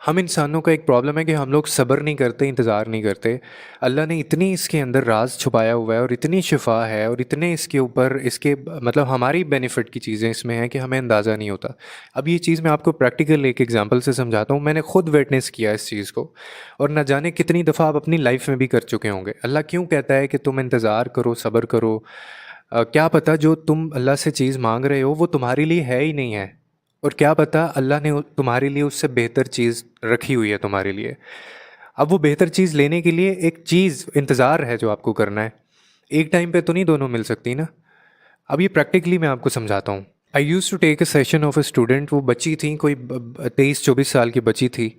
ہم انسانوں کا ایک پرابلم ہے کہ ہم لوگ صبر نہیں کرتے، انتظار نہیں کرتے۔ اللہ نے اتنی اس کے اندر راز چھپایا ہوا ہے اور اتنی شفا ہے اور اتنے اس کے اوپر اس کے مطلب ہماری بینیفٹ کی چیزیں اس میں ہیں کہ ہمیں اندازہ نہیں ہوتا۔ اب یہ چیز میں آپ کو پریکٹیکل ایک ایگزامپل سے سمجھاتا ہوں، میں نے خود ویٹنس کیا اس چیز کو، اور نہ جانے کتنی دفعہ آپ اپنی لائف میں بھی کر چکے ہوں گے۔ اللہ کیوں کہتا ہے کہ تم انتظار کرو، صبر کرو؟ کیا پتہ جو تم اللہ سے چیز مانگ رہے ہو وہ تمہارے لیے ہے ہی نہیں ہے، اور کیا پتہ اللہ نے تمہارے لیے اس سے بہتر چیز رکھی ہوئی ہے تمہارے لیے۔ اب وہ بہتر چیز لینے کے لیے ایک چیز انتظار ہے جو آپ کو کرنا ہے۔ ایک ٹائم پہ تو نہیں دونوں مل سکتی نا۔ اب یہ پریکٹیکلی میں آپ کو سمجھاتا ہوں۔ I use to take a session of a student, وہ بچی تھیں، کوئی 23-24 سال کی بچی تھی۔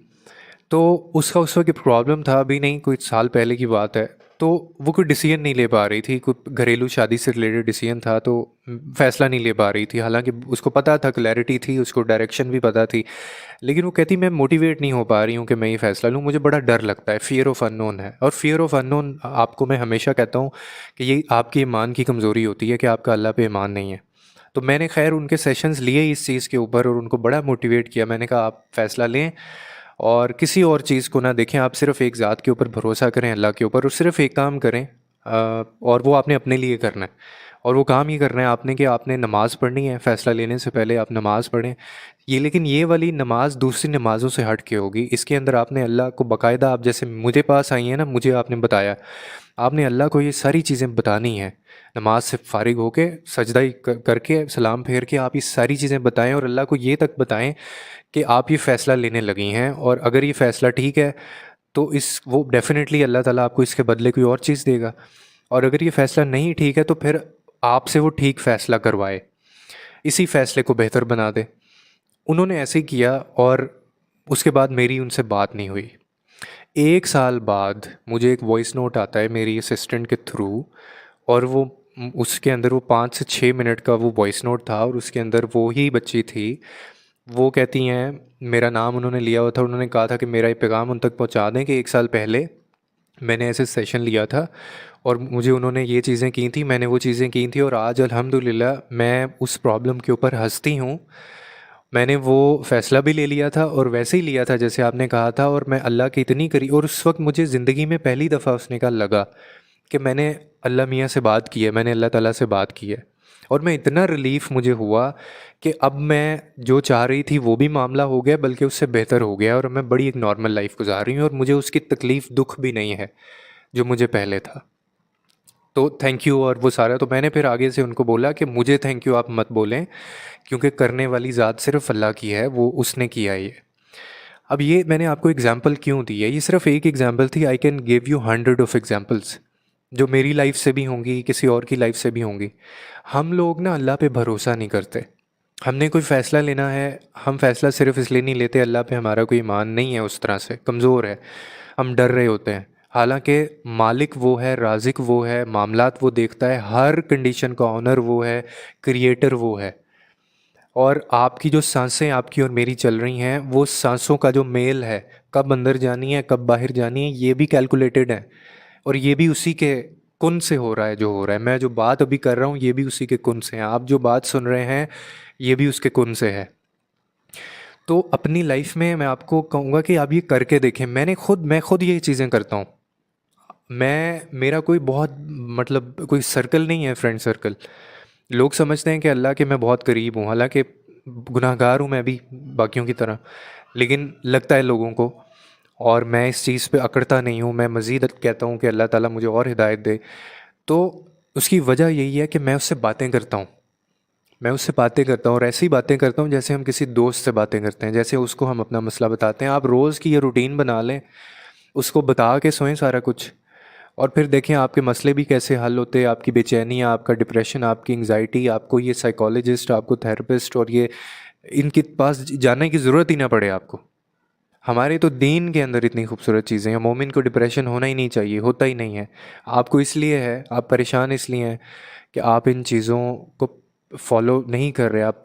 تو اس کا اس وقت پرابلم تھا، ابھی نہیں کوئی سال پہلے کی بات ہے، تو وہ کوئی ڈیسیجن نہیں لے پا رہی تھی، کوئی گھریلو شادی سے ریلیٹڈ ڈیسیجن تھا، تو فیصلہ نہیں لے پا رہی تھی۔ حالانکہ اس کو پتہ تھا، کلیئرٹی تھی، اس کو ڈائریکشن بھی پتہ تھی، لیکن وہ کہتی میں موٹیویٹ نہیں ہو پا رہی ہوں کہ میں یہ فیصلہ لوں، مجھے بڑا ڈر لگتا ہے، فیئر آف ان نون ہے۔ اور فیئر آف ان نون آپ کو میں ہمیشہ کہتا ہوں کہ یہ آپ کی ایمان کی کمزوری ہوتی ہے کہ آپ کا اللہ پہ ایمان نہیں ہے۔ تو میں نے خیر ان کے سیشنز لیے اس چیز کے اوپر اور ان کو بڑا موٹیویٹ کیا۔ میں نے کہا آپ فیصلہ لیں اور کسی اور چیز کو نہ دیکھیں، آپ صرف ایک ذات کے اوپر بھروسہ کریں، اللہ کے اوپر، اور صرف ایک کام کریں، اور وہ آپ نے اپنے لیے کرنا ہے۔ اور وہ کام یہ کرنا ہے آپ نے کہ آپ نے نماز پڑھنی ہے، فیصلہ لینے سے پہلے آپ نماز پڑھیں۔ یہ لیکن یہ والی نماز دوسری نمازوں سے ہٹ کے ہوگی، اس کے اندر آپ نے اللہ کو باقاعدہ، آپ جیسے مجھے پاس آئی ہیں نا، مجھے آپ نے بتایا، آپ نے اللہ کو یہ ساری چیزیں بتانی ہیں۔ نماز سے فارغ ہو کے سجدہ کر کے سلام پھیر کے آپ یہ ساری چیزیں بتائیں، اور اللہ کو یہ تک بتائیں کہ آپ یہ فیصلہ لینے لگی ہیں، اور اگر یہ فیصلہ ٹھیک ہے تو وہ ڈیفینیٹلی اللہ تعالیٰ آپ کو اس کے بدلے کوئی اور چیز دے گا، اور اگر یہ فیصلہ نہیں ٹھیک ہے تو پھر آپ سے وہ ٹھیک فیصلہ کروائے، اسی فیصلے کو بہتر بنا دے۔ انہوں نے ایسے ہی کیا، اور اس کے بعد میری ان سے بات نہیں ہوئی۔ 1 سال بعد مجھے ایک وائس نوٹ آتا ہے میری اسسٹنٹ کے تھرو، اور وہ اس کے اندر وہ 5 سے 6 منٹ کا وہ وائس نوٹ تھا، اور اس کے اندر وہی بچی تھی۔ وہ کہتی ہیں، میرا نام انہوں نے لیا ہوا تھا، انہوں نے کہا تھا کہ میرا یہ پیغام ان تک پہنچا دیں کہ 1 سال پہلے میں نے ایسے سیشن لیا تھا اور مجھے انہوں نے یہ چیزیں کی تھیں، میں نے وہ چیزیں کی تھیں، اور آج الحمدللہ میں اس پرابلم کے اوپر ہنستی ہوں۔ میں نے وہ فیصلہ بھی لے لیا تھا، اور ویسے ہی لیا تھا جیسے آپ نے کہا تھا، اور میں اللہ کی اتنی اور اس وقت مجھے زندگی میں پہلی دفعہ اس نے کہا لگا کہ میں نے اللہ میاں سے بات کی ہے، میں نے اللہ تعالیٰ سے بات کی ہے، اور میں اتنا ریلیف مجھے ہوا کہ اب میں جو چاہ رہی تھی وہ بھی معاملہ ہو گیا، بلکہ اس سے بہتر ہو گیا، اور میں بڑی ایک نارمل لائف گزار رہی ہوں، اور مجھے اس کی تکلیف دکھ بھی نہیں ہے جو مجھے پہلے تھا۔ تو تھینک یو اور وہ سارا، تو میں نے پھر آگے سے ان کو بولا کہ مجھے تھینک یو آپ مت بولیں، کیونکہ کرنے والی ذات صرف اللہ کی ہے، وہ اس نے کیا یہ۔ اب یہ میں نے آپ کو اگزامپل کیوں دی ہے، یہ صرف ایک اگزامپل تھی، آئی کین گیو یو 100 جو میری لائف سے بھی ہوں گی، کسی اور کی لائف سے بھی ہوں گی۔ ہم لوگ نا اللہ پہ بھروسہ نہیں کرتے۔ ہم نے کوئی فیصلہ لینا ہے، ہم فیصلہ صرف اس لیے نہیں لیتے، اللہ پہ ہمارا کوئی ایمان نہیں ہے، اس طرح سے کمزور ہے، ہم ڈر رہے ہوتے ہیں۔ حالانکہ مالک وہ ہے، رازق وہ ہے، معاملات وہ دیکھتا ہے، ہر کنڈیشن کا آنر وہ ہے، کریٹر وہ ہے۔ اور آپ کی جو سانسیں آپ کی اور میری چل رہی ہیں، وہ سانسوں کا جو میل ہے، کب اندر جانی ہے کب باہر جانی ہے، یہ بھی کیلکولیٹڈ ہے، اور یہ بھی اسی کے کن سے ہو رہا ہے جو ہو رہا ہے۔ میں جو بات ابھی کر رہا ہوں یہ بھی اسی کے کن سے ہیں، آپ جو بات سن رہے ہیں یہ بھی اس کے کن سے ہے۔ تو اپنی لائف میں میں آپ کو کہوں گا کہ آپ یہ کر کے دیکھیں۔ میں خود یہ چیزیں کرتا ہوں۔ میرا کوئی بہت کوئی سرکل نہیں ہے، فرینڈ سرکل۔ لوگ سمجھتے ہیں کہ اللہ کے میں بہت قریب ہوں، حالانکہ گناہ گار ہوں میں بھی باقیوں کی طرح، لیکن لگتا ہے لوگوں کو، اور میں اس چیز پہ اکڑتا نہیں ہوں، میں مزید کہتا ہوں کہ اللہ تعالیٰ مجھے اور ہدایت دے۔ تو اس کی وجہ یہی ہے کہ میں اس سے باتیں کرتا ہوں، اور ایسی باتیں کرتا ہوں جیسے ہم کسی دوست سے باتیں کرتے ہیں، جیسے اس کو ہم اپنا مسئلہ بتاتے ہیں۔ آپ روز کی یہ روٹین بنا لیں، اس کو بتا کے سوئیں سارا کچھ، اور پھر دیکھیں آپ کے مسئلے بھی کیسے حل ہوتے ہیں، آپ کی بے چینی، آپ کا ڈپریشن، آپ کی انگزائٹی، آپ کو یہ سائیکالوجسٹ، آپ کو تھراپسٹ اور یہ ان کے پاس جانے کی ضرورت ہی نہ پڑے آپ کو۔ ہمارے تو دین کے اندر اتنی خوبصورت چیزیں ہیں، مومن کو ڈپریشن ہونا ہی نہیں چاہیے، ہوتا ہی نہیں ہے۔ آپ کو اس لیے ہے، آپ پریشان اس لیے ہیں کہ آپ ان چیزوں کو فالو نہیں کر رہے، آپ